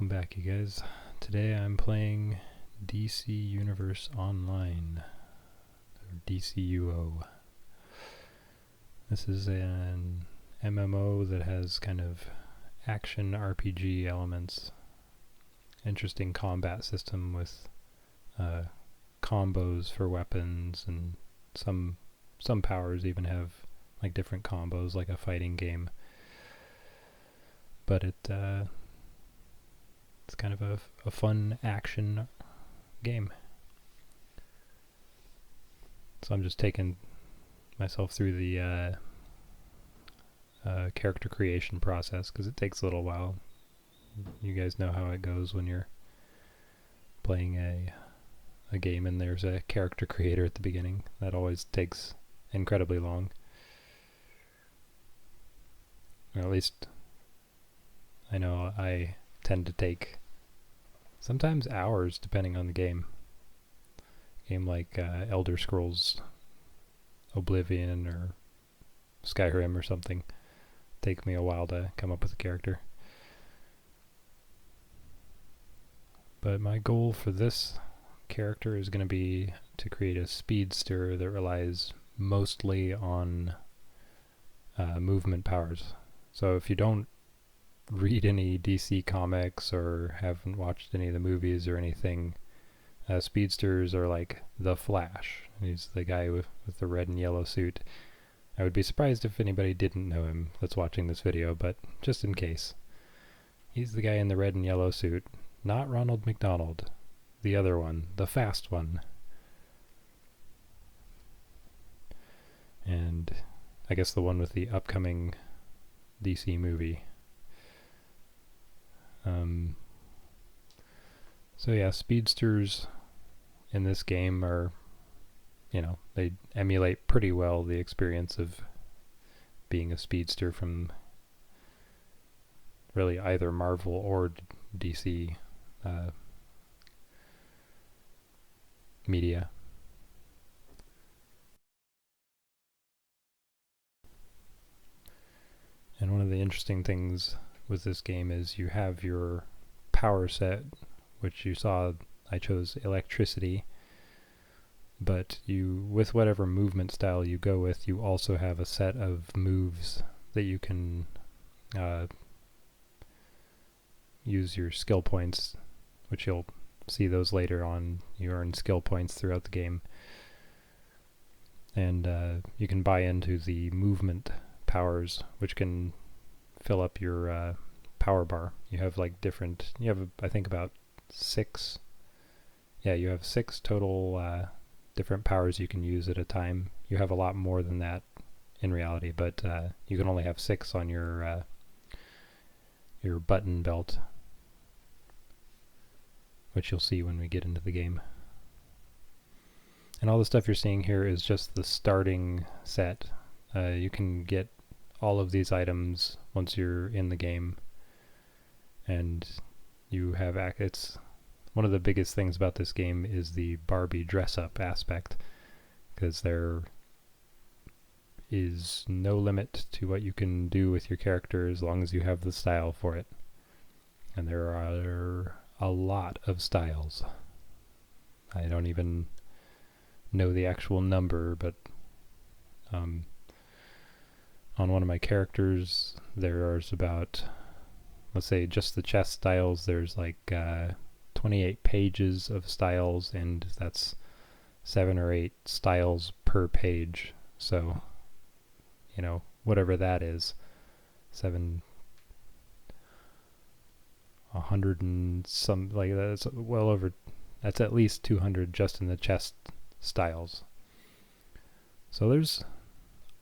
Welcome back, you guys. Today I'm playing DC Universe Online, or DCUO. This is an MMO that has kind of action RPG elements. Interesting combat system with combos for weapons, and some powers even have like different combos, like a fighting game. But it's kind of a fun action game. So I'm just taking myself through the character creation process because it takes a little while. You guys know how it goes when you're playing a game and there's a character creator at the beginning. That always takes incredibly long. Or at least I know I tend to take sometimes hours depending on the game. Game like Elder Scrolls Oblivion or Skyrim or something take me a while to come up with a character. But my goal for this character is going to be to create a speedster that relies mostly on movement powers. So if you don't read any DC comics or haven't watched any of the movies or anything, speedsters are like the Flash. He's the guy with the red and yellow suit. I would be surprised if anybody didn't know him that's watching this video, but just in case. He's the guy in the red and yellow suit. Not Ronald McDonald. The other one. The fast one. And I guess the one with the upcoming DC movie. So yeah, speedsters in this game are, they emulate pretty well the experience of being a speedster from really either Marvel or DC media. And one of the interesting things with this game is you have your power set, which you saw I chose electricity, but you, with whatever movement style you go with, you also have a set of moves that you can use your skill points, which you'll see those later on. You earn skill points throughout the game, and you can buy into the movement powers, which can fill up your power bar. You have I think about 6, you have 6 total different powers you can use at a time. You have a lot more than that in reality, but you can only have 6 on your button belt, which you'll see when we get into the game. And all the stuff you're seeing here is just the starting set. You can get all of these items once you're in the game, and you have it's one of the biggest things about this game is the Barbie dress-up aspect, because there is no limit to what you can do with your character as long as you have the style for it. And there are a lot of styles. I don't even know the actual number, but on one of my characters there's about, let's say just the chest styles, there's like 28 pages of styles, and that's 7 or 8 styles per page. So, whatever that is, 100 and some, like that's well over, that's at least 200 just in the chest styles. So there's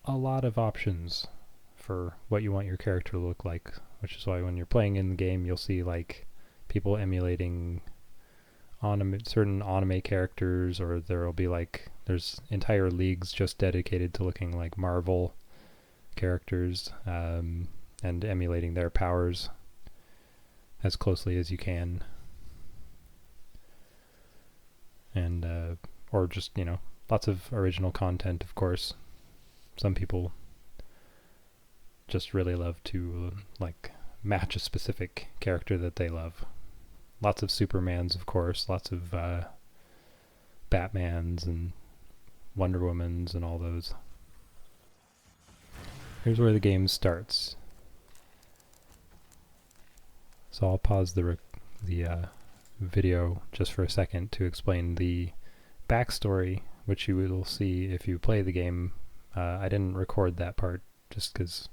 a lot of options for what you want your character to look like, which is why when you're playing in the game you'll see like people emulating certain anime characters, or there'll be there's entire leagues just dedicated to looking like Marvel characters, and emulating their powers as closely as you can, and or just lots of original content, of course. Some people just really love to match a specific character that they love. lots of Supermans, of course, lots of Batmans and Wonder Womans and all those. Here's where the game starts. So I'll pause the video just for a second to explain the backstory, which you will see if you play the game. I didn't record that part just because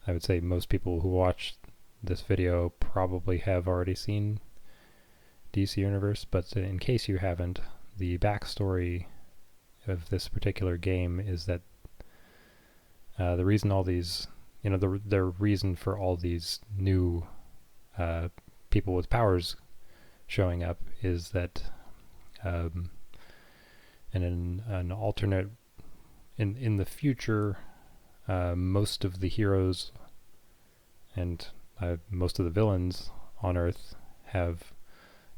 I would say most people who watch this video probably have already seen DC Universe, but in case you haven't, the backstory of this particular game is that the reason all these, the reason for all these new people with powers showing up is that in an alternate, in the future, most of the heroes and most of the villains on Earth have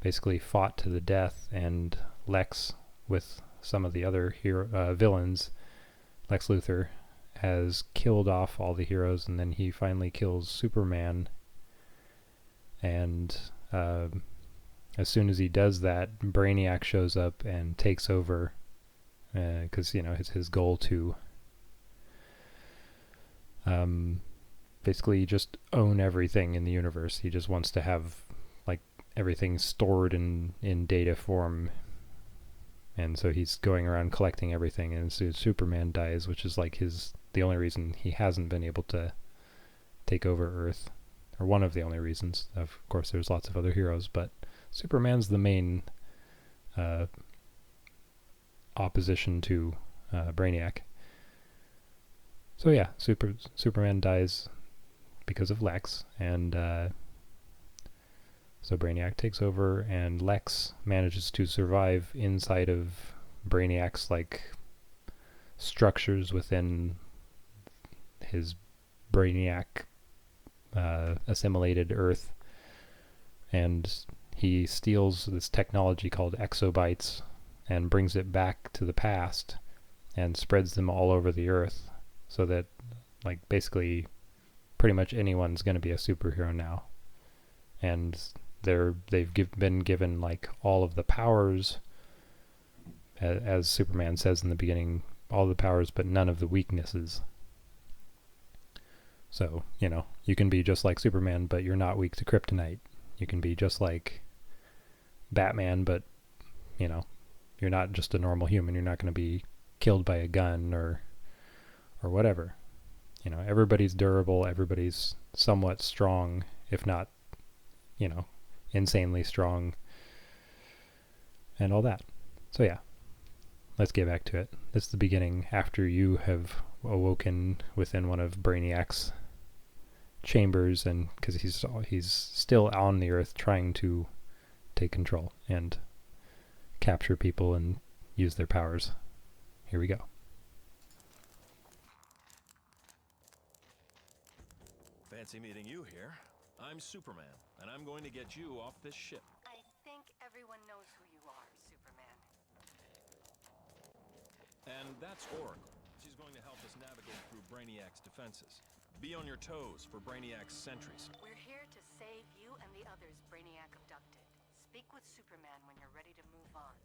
basically fought to the death, and Lex, with some of the other villains, Lex Luthor, has killed off all the heroes, and then he finally kills Superman. And as soon as he does that, Brainiac shows up and takes over, because it's his goal to basically just own everything in the universe. He just wants to have everything stored in data form, and so he's going around collecting everything. And so Superman dies, which is the only reason he hasn't been able to take over Earth, or one of the only reasons. Of course, there's lots of other heroes, but Superman's the main opposition to Brainiac. So yeah, Superman dies because of Lex, and so Brainiac takes over, and Lex manages to survive inside of Brainiac's structures within his Brainiac assimilated Earth, and he steals this technology called exobytes and brings it back to the past and spreads them all over the Earth, so that basically pretty much anyone's going to be a superhero now. And they've been given all of the powers, as Superman says in the beginning, all the powers but none of the weaknesses. So, you can be just like Superman, but you're not weak to kryptonite. You can be just like Batman, but you're not just a normal human. You're not going to be killed by a gun or whatever. Everybody's durable, everybody's somewhat strong, if not insanely strong, and all that. So yeah, let's get back to it. This is the beginning, after you have awoken within one of Brainiac's chambers, and because he's still on the Earth trying to take control and capture people and use their powers. Here we go. Fancy meeting you here. I'm Superman, and I'm going to get you off this ship. I think everyone knows who you are, Superman. And that's Oracle. She's going to help us navigate through Brainiac's defenses. Be on your toes for Brainiac's sentries. We're here to save you and the others Brainiac abducted. Speak with Superman when you're ready to move on.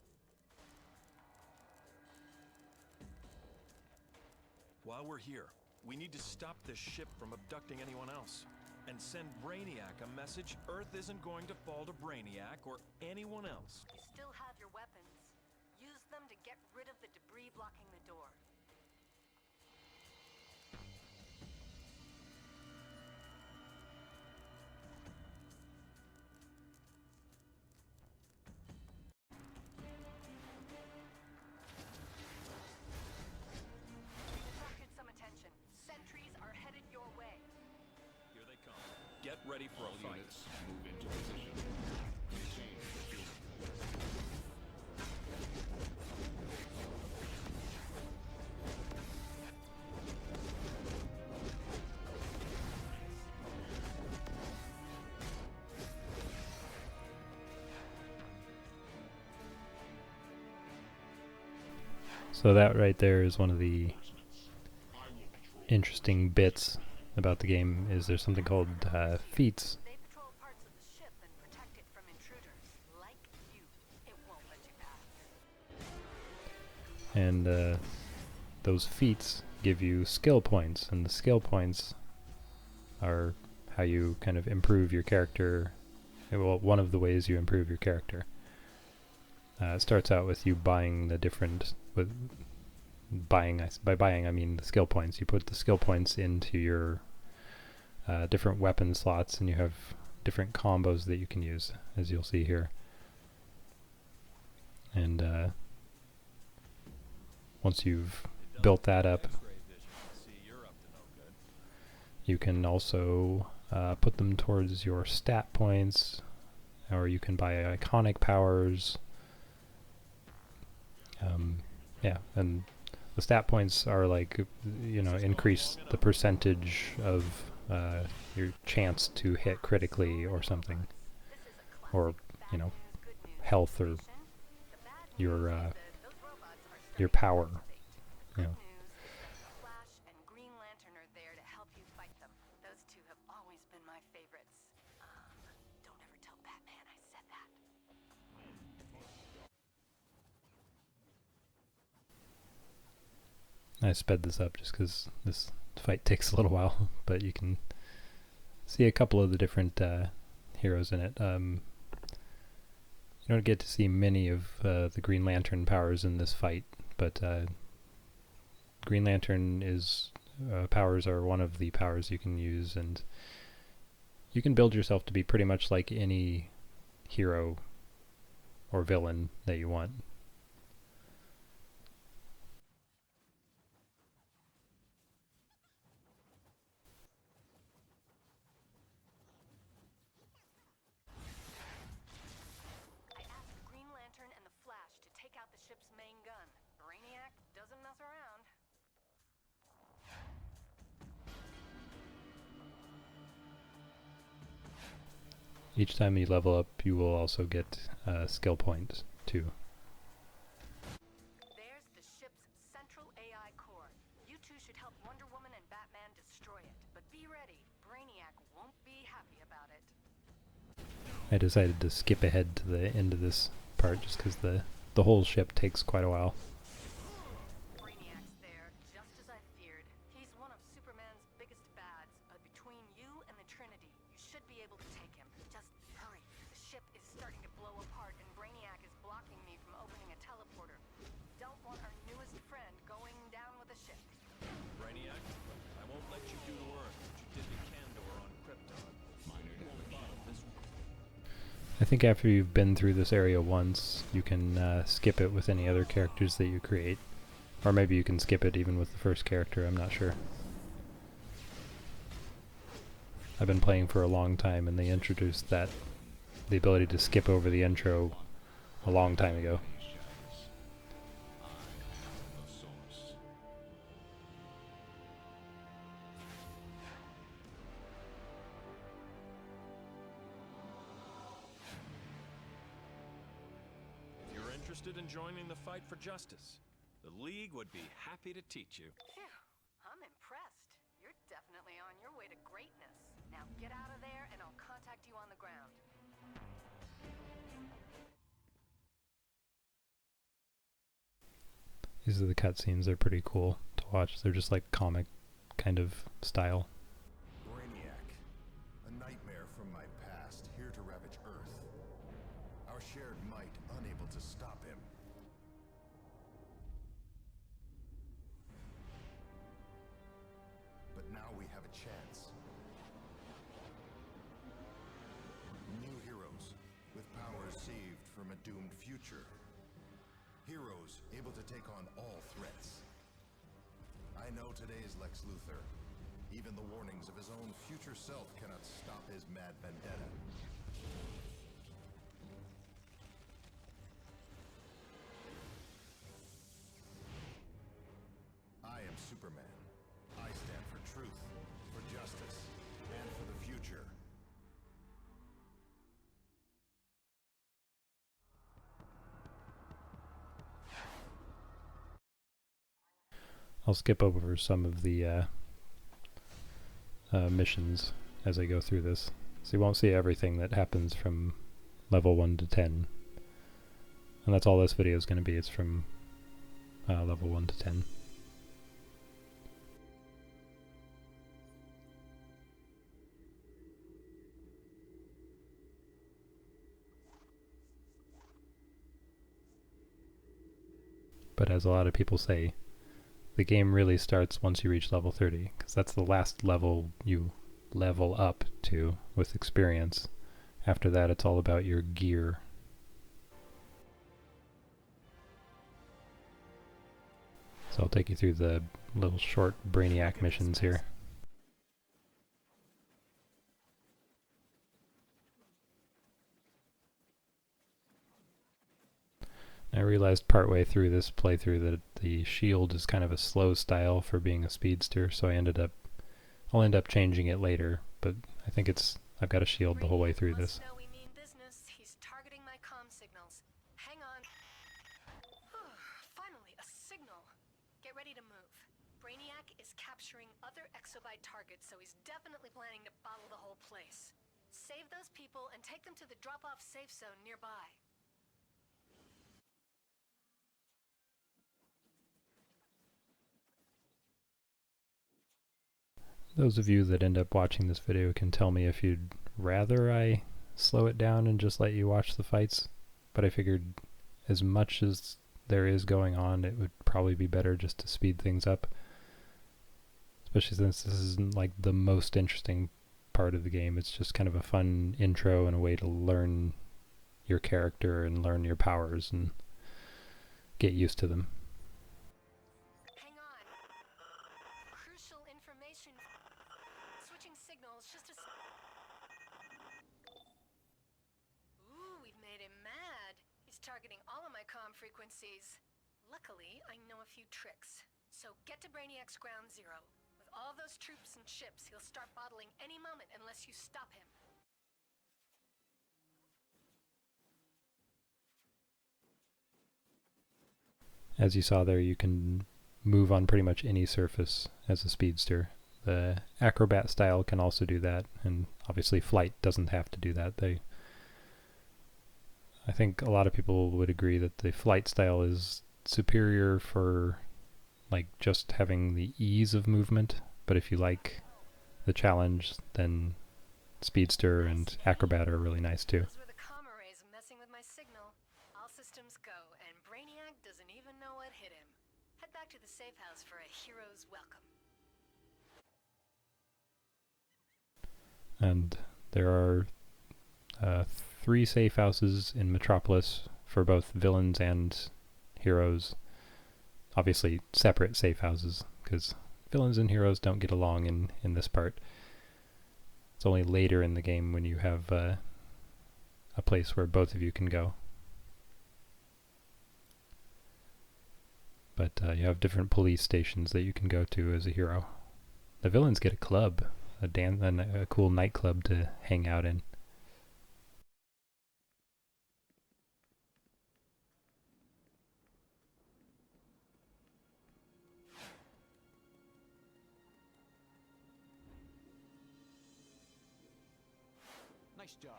While we're here, we need to stop this ship from abducting anyone else. And send Brainiac a message Earth isn't going to fall to Brainiac or anyone else. You still have your weapons. Use them to get rid of the debris blocking the door. Attracted some attention. Sentries are headed your way. Here they come. Get ready for a fight. Move into position. Maintain pursuit. So that right there is one of the interesting bits about the game. Is there's something called feats. They patrol parts of the ship and protect it from intruders. and those feats give you skill points, and the skill points are how you kind of improve your character. Well, one of the ways you improve your character. It starts out with you buying the different, by buying I mean the skill points. You put the skill points into your different weapon slots, and you have different combos that you can use, as you'll see here. And once you've built that up, you can also put them towards your stat points, or you can buy iconic powers. Yeah, and the stat points are like, you know, increase the percentage of your chance to hit critically or something, or, you know, health, or your power, you know. Flash and Green Lantern are there to help you fight them. Those two have always been my favorites. Don't ever tell Batman I said that. I sped this up just because this fight takes a little while, but you can see a couple of the different heroes in it. You don't get to see many of the Green Lantern powers in this fight, but Green Lantern is powers are one of the powers you can use, and you can build yourself to be pretty much like any hero or villain that you want. I asked Green Lantern and the Flash to take out the ship's main gun. Brainiac doesn't mess around. Each time you level up, you will also get skill points too. There's the ship's central AI core. You two should help Wonder Woman and Batman destroy it. But be ready, Brainiac won't be happy about it. I decided to skip ahead to the end of this part just because the whole ship takes quite a while. Brainiac's there, just as I feared. He's one of Superman's biggest bads, but between you and the Trinity, you should be able to take him. Just hurry. The ship is starting to blow apart, and Brainiac is blocking me from opening a teleporter. Don't want our newest friend going down with the ship. Brainiac, I won't let you do to Earth what you did to Kandor on Krypton. Minor damage. I think after you've been through this area once, you can skip it with any other characters that you create. Or maybe you can skip it even with the first character, I'm not sure. I've been playing for a long time, and they introduced the ability to skip over the intro a long time ago. The source. If you're interested in joining the fight for justice, the League would be happy to teach you. Phew, I'm impressed. You're definitely on your way to greatness. Now get out of there, and I'll contact you on the ground. These are the cutscenes. They're pretty cool to watch. They're just like comic kind of style. Brainiac, a nightmare from my past, here to ravage Earth. Our shared might unable to stop him. But now we have a chance. New heroes, with powers saved from a doomed future. Heroes able to take on all threats. I know today's Lex Luthor. Even the warnings of his own future self cannot stop his mad vendetta. I am Superman. I stand for truth, for justice, and for the future. I'll skip over some of the missions as I go through this. So you won't see everything that happens from level 1 to 10. And that's all this video is going to be. It's from level 1 to 10. But as a lot of people say, the game really starts once you reach level 30, because that's the last level you level up to with experience. After that, it's all about your gear. So I'll take you through the little short Brainiac missions here. I realized partway through this playthrough that the shield is kind of a slow style for being a speedster, so I'll end up changing it later, but I think I've got a shield the whole way through this. Know we mean business. He's targeting my comm signals. Hang on. Finally, a signal. Get ready to move. Brainiac is capturing other exobyte targets, so he's definitely planning to bottle the whole place. Save those people and take them to the drop-off safe zone nearby. Those of you that end up watching this video can tell me if you'd rather I slow it down and just let you watch the fights, but I figured as much as there is going on, it would probably be better just to speed things up, especially since this isn't like the most interesting part of the game. It's just kind of a fun intro and a way to learn your character and learn your powers and get used to them. Hang on. Crucial information. Switching signals just a Ooh, we've made him mad. He's targeting all of my comm frequencies. Luckily, I know a few tricks. So get to Brainiac's ground zero. With all those troops and ships, he'll start bottling any moment unless you stop him. As you saw there, you can move on pretty much any surface as a speedster. The acrobat style can also do that, and obviously flight doesn't have to do that. I think a lot of people would agree that the flight style is superior for like just having the ease of movement, but if you like the challenge, then speedster and acrobat are really nice too. Those were the comm arrays messing with my signal. All systems go, and Brainiac doesn't even know what hit him. Head back to the safe house for a hero's welcome. And there are 3 safe houses in Metropolis for both villains and heroes. Obviously separate safe houses, because villains and heroes don't get along in this part. It's only later in the game when you have a place where both of you can go. But you have different police stations that you can go to as a hero. The villains get a club, a cool nightclub to hang out in. Nice job.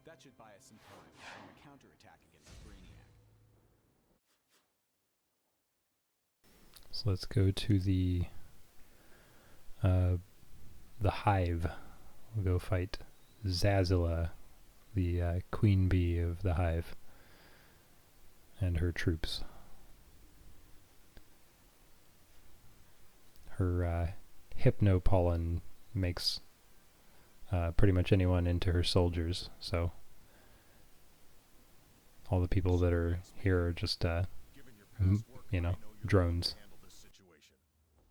That should buy us some time for a counterattack against Brainiac. So let's go to the Hive. We'll go fight Zazila, the queen bee of the Hive, and her troops. Her hypnopollen makes pretty much anyone into her soldiers, so all the people that are here are just, drones.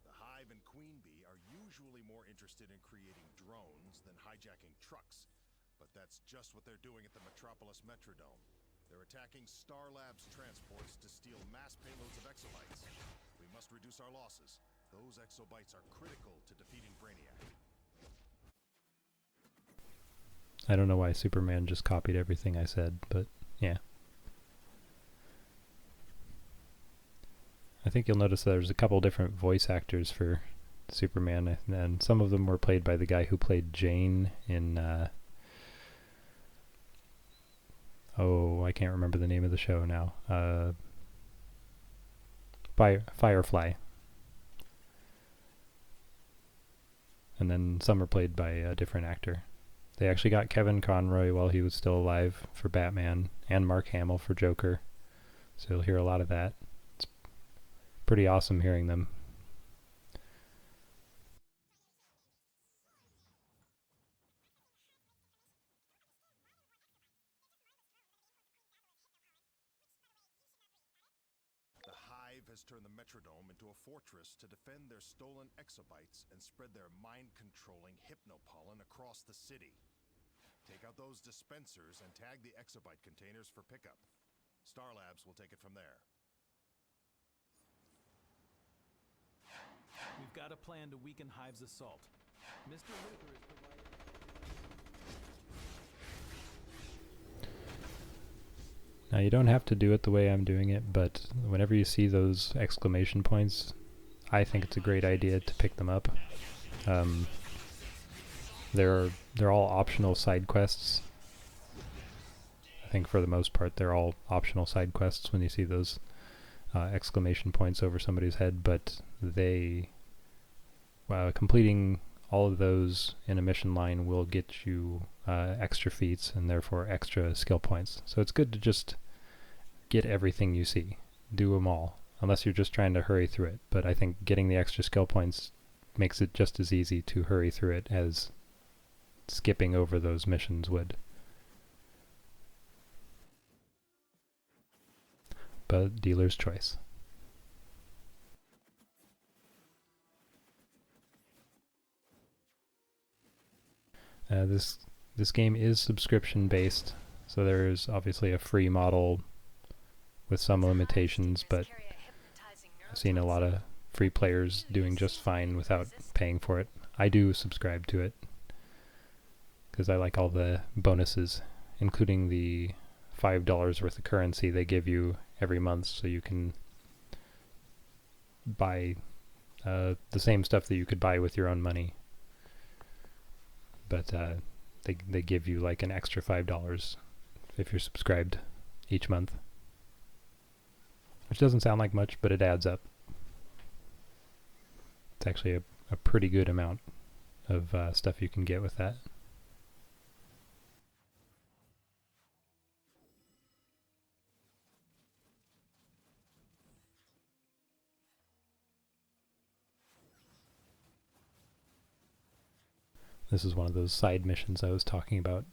The Hive and Queen Bee are usually more interested in creating drones than hijacking trucks, but that's just what they're doing at the Metropolis Metrodome. They're attacking Star Labs transports to steal mass payloads of exobytes. We must reduce our losses. Those exobytes are critical to defeating Brainiac. I don't know why Superman just copied everything I said, but yeah. I think you'll notice that there's a couple different voice actors for Superman, and some of them were played by the guy who played Jane in, I can't remember the name of the show now. Firefly. And then some are played by a different actor. They actually got Kevin Conroy while he was still alive for Batman, and Mark Hamill for Joker. So you'll hear a lot of that. It's pretty awesome hearing them. The Hive has turned the Metrodome into a fortress to defend their stolen exobytes and spread their mind-controlling hypnopollen across the city. Take out those dispensers and tag the exobyte containers for pickup. Star Labs will take it from there. We've got a plan to weaken Hive's assault. Mr. Luther is providing... Now you don't have to do it the way I'm doing it, but whenever you see those exclamation points, I think it's a great idea to pick them up. They're all optional side quests. I think for the most part they're all optional side quests when you see those exclamation points over somebody's head, but they completing all of those in a mission line will get you extra feats and therefore extra skill points. So it's good to just get everything you see. Do them all, unless you're just trying to hurry through it. But I think getting the extra skill points makes it just as easy to hurry through it as skipping over those missions would. But dealer's choice. This game is subscription based, so there's obviously a free model with some limitations, but I've seen a lot of free players doing just fine without paying for it. I do subscribe to it because I like all the bonuses, including the $5 worth of currency they give you every month, so you can buy the same stuff that you could buy with your own money. But they give you like an extra $5 if you're subscribed each month. Which doesn't sound like much, but it adds up. It's actually a pretty good amount of stuff you can get with that. This is one of those side missions I was talking about.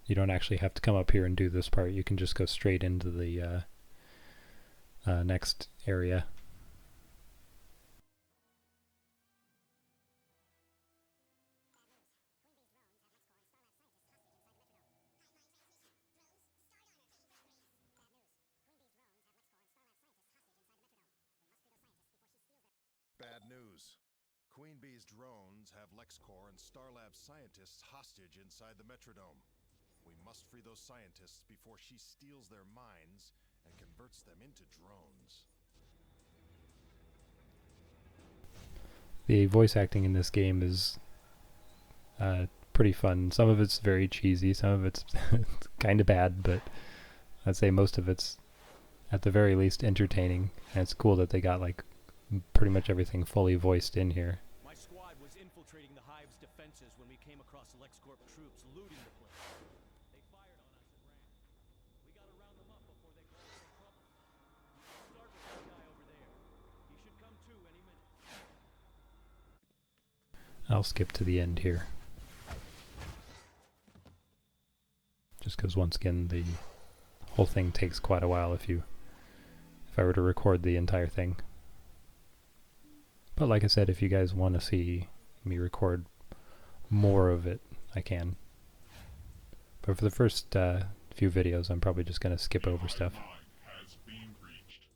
You don't actually have to come up here and do this part. You can just go straight into the next area. Bad news. Queen Bee's drones have LexCorp and Starlab scientists hostage inside the Metrodome. We must free those scientists before she steals their minds and converts them into drones. The voice acting in this game is pretty fun. Some of it's very cheesy, some of it's kind of bad, but I'd say most of it's at the very least entertaining. And it's cool that they got like pretty much everything fully voiced in here. My squad was infiltrating the Hive's defenses when we came across LexCorp troops looting the place. They fired on us and ran. We gotta round them up before they cause some trouble. You can start with that guy over there. He should come to any minute. I'll skip to the end here. Just because once again the whole thing takes quite a while if I were to record the entire thing. But like I said, if you guys want to see me record more of it, I can. But for the first few videos, I'm probably just going to skip over stuff. Has been reached.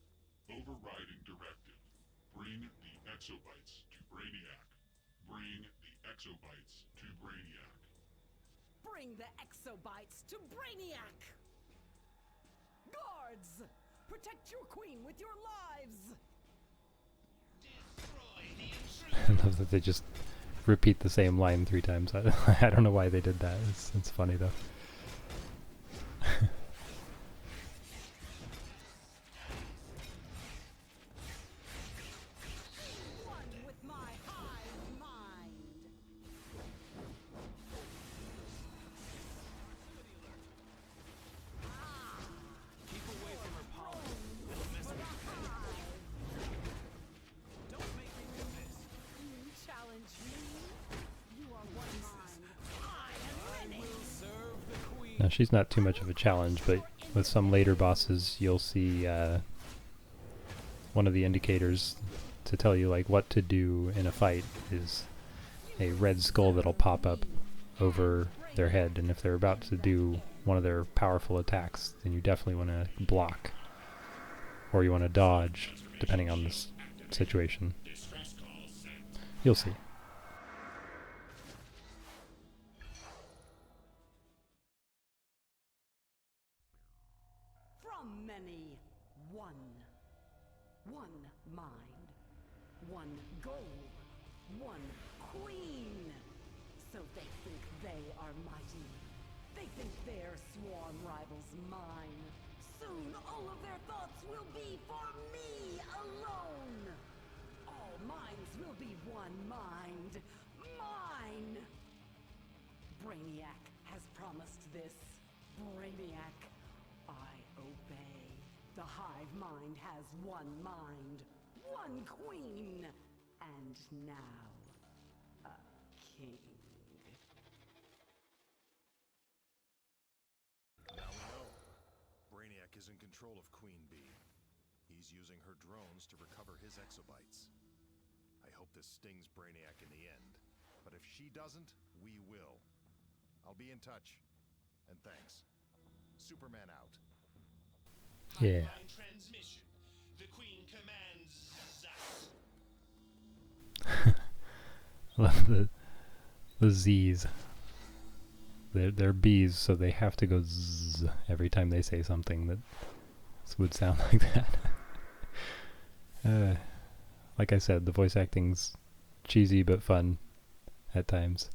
Overriding directive. Bring the exobytes to Brainiac. Bring the exobytes to Brainiac. Bring the exobytes to Brainiac! Guards! Protect your queen with your lives! I love that they just repeat the same line 3 times. I don't know why they did that. It's funny though. Now she's not too much of a challenge, but with some later bosses you'll see one of the indicators to tell you like what to do in a fight is a red skull that'll pop up over their head, and if they're about to do one of their powerful attacks, then you definitely want to block, or you want to dodge, depending on this situation. You'll see. From many, one. One mind. One goal. One queen. So they think they are mighty. They think their sworn rival's mine. Soon all of their thoughts will be for me alone. All minds will be one mind. Mine! Brainiac has promised this. Brainiac, I obey. The hive mind has one mind, one queen, and now a king. Now we know. Brainiac is in control of Queen Bee. He's using her drones to recover his exobytes. I hope this stings Brainiac in the end. But if she doesn't, we will. I'll be in touch. And thanks. Superman out. Yeah. Pipeline transmission. The Queen commands us. Love the Z's. They're bees, so they have to go zzz every time they say something that would sound like that. Like I said, the voice acting's cheesy but fun at times.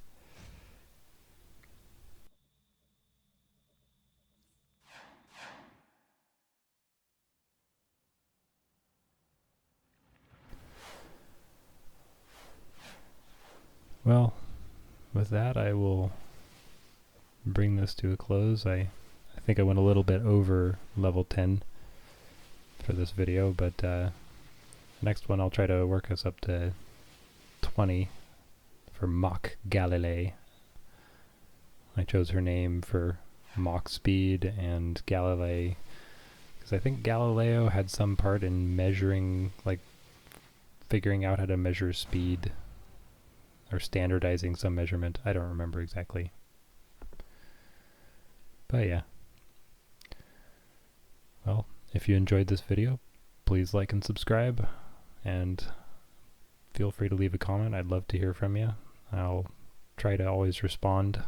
Well, with that I will bring this to a close. I think I went a little bit over level 10 for this video, but the next one I'll try to work us up to 20 for Mach Galilei. I chose her name for Mach speed and Galilei because I think Galileo had some part in measuring, like figuring out how to measure speed or standardizing some measurement. I don't remember exactly. But yeah. Well, if you enjoyed this video, please like and subscribe, and feel free to leave a comment. I'd love to hear from you. I'll try to always respond.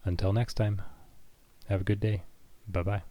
Until next time, have a good day. Bye-bye.